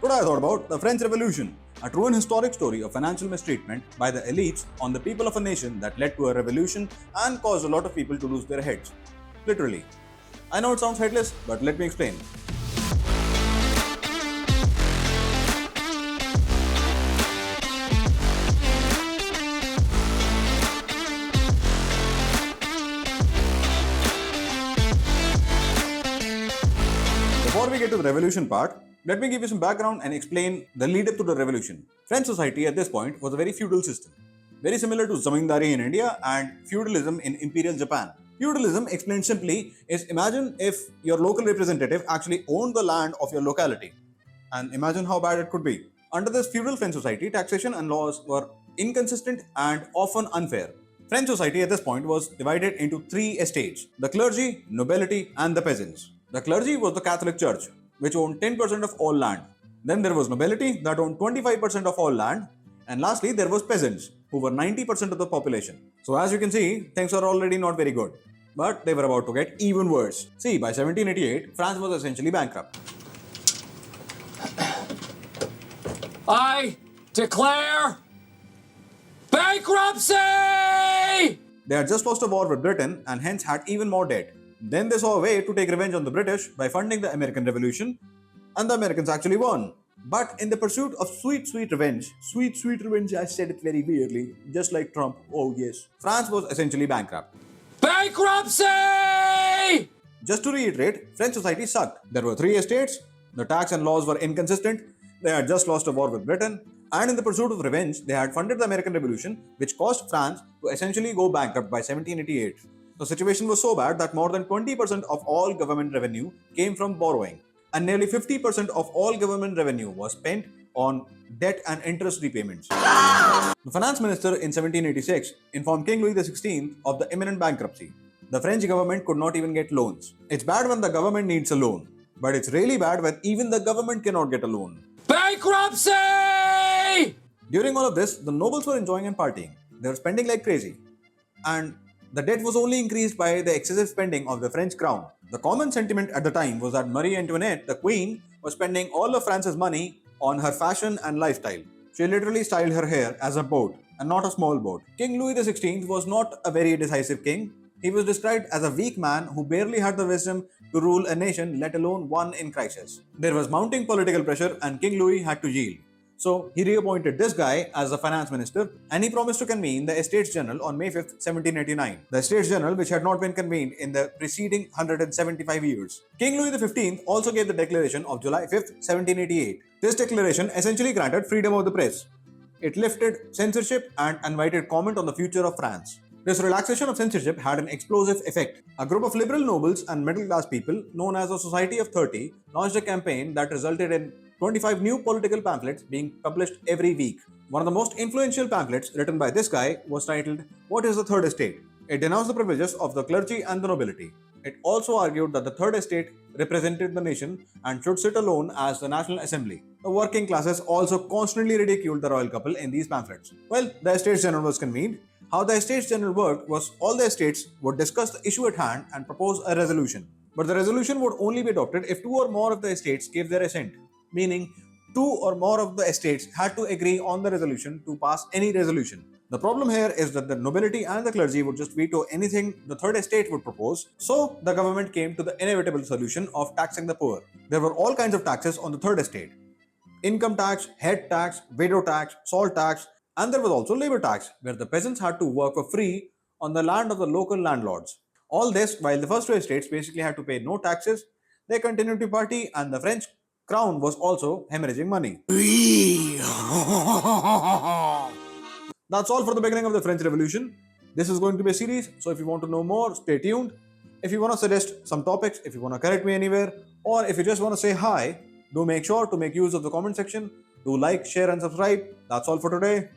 Today I thought about the French Revolution, a true and historic story of financial mistreatment by the elites on the people of a nation that led to a revolution and caused a lot of people to lose their heads. Literally. I know it sounds headless, but let me explain. Before we get to the revolution part, let me give you some background and explain the lead up to the revolution. French society at this point was a very feudal system, very similar to zamindari in India and feudalism in imperial Japan. Feudalism, explained simply, is imagine if your local representative actually owned the land of your locality. And imagine how bad it could be. Under this feudal French society, taxation and laws were inconsistent and often unfair. French society at this point was divided into three estates: the clergy, nobility, and the peasants. The clergy was the Catholic Church, which owned 10% of all land. Then there was nobility that owned 25% of all land. And lastly, there was peasants, who were 90% of the population. So as you can see, things are already not very good. But they were about to get even worse. See, by 1788, France was essentially bankrupt. I declare bankruptcy! They had just lost a war with Britain and hence had even more debt. Then they saw a way to take revenge on the British by funding the American Revolution, and the Americans actually won. But in the pursuit of sweet revenge, I said it very weirdly, just like Trump, oh yes, France was essentially bankrupt. Bankruptcy! Just to reiterate, French society sucked. There were three estates, the tax and laws were inconsistent, they had just lost a war with Britain, and in the pursuit of revenge, they had funded the American Revolution, which caused France to essentially go bankrupt by 1788. The situation was so bad that more than 20% of all government revenue came from borrowing, and nearly 50% of all government revenue was spent on debt and interest repayments. The finance minister in 1786 informed King Louis XVI of the imminent bankruptcy. The French government could not even get loans. It's bad when the government needs a loan, but it's really bad when even the government cannot get a loan. Bankruptcy! During all of this, the nobles were enjoying and partying. They were spending like crazy. And the debt was only increased by the excessive spending of the French crown. The common sentiment at the time was that Marie Antoinette, the queen, was spending all of France's money on her fashion and lifestyle. She literally styled her hair as a boat, and not a small boat. King Louis XVI was not a very decisive king. He was described as a weak man who barely had the wisdom to rule a nation, let alone one in crisis. There was mounting political pressure and King Louis had to yield. So he reappointed this guy as the finance minister, and he promised to convene the Estates General on May 5th, 1789. The Estates General, which had not been convened in the preceding 175 years. King Louis XV also gave the declaration of July 5th, 1788. This declaration essentially granted freedom of the press. It lifted censorship and invited comment on the future of France. This relaxation of censorship had an explosive effect. A group of liberal nobles and middle-class people, known as the Society of 30, launched a campaign that resulted in 25 new political pamphlets being published every week. One of the most influential pamphlets written by this guy was titled, "What is the Third Estate?" It denounced the privileges of the clergy and the nobility. It also argued that the Third Estate represented the nation and should sit alone as the National Assembly. The working classes also constantly ridiculed the royal couple in these pamphlets. Well, the Estates General was convened. How the Estates General worked was all the estates would discuss the issue at hand and propose a resolution. But the resolution would only be adopted if two or more of the estates gave their assent, meaning two or more of the estates had to agree on the resolution to pass any resolution. The problem here is that the nobility and the clergy would just veto anything the third estate would propose, so the government came to the inevitable solution of taxing the poor. There were all kinds of taxes on the third estate: income tax, head tax, widow tax, salt tax, and there was also labor tax, where the peasants had to work for free on the land of the local landlords. All this while the first two estates basically had to pay no taxes, they continued to party, and the French crown was also hemorrhaging money. That's all for the beginning of the French Revolution. This is going to be a series, so if you want to know more, stay tuned. If you want to suggest some topics, if you want to correct me anywhere, or if you just want to say hi, do make sure to make use of the comment section. Do like, share, and subscribe. That's all for today.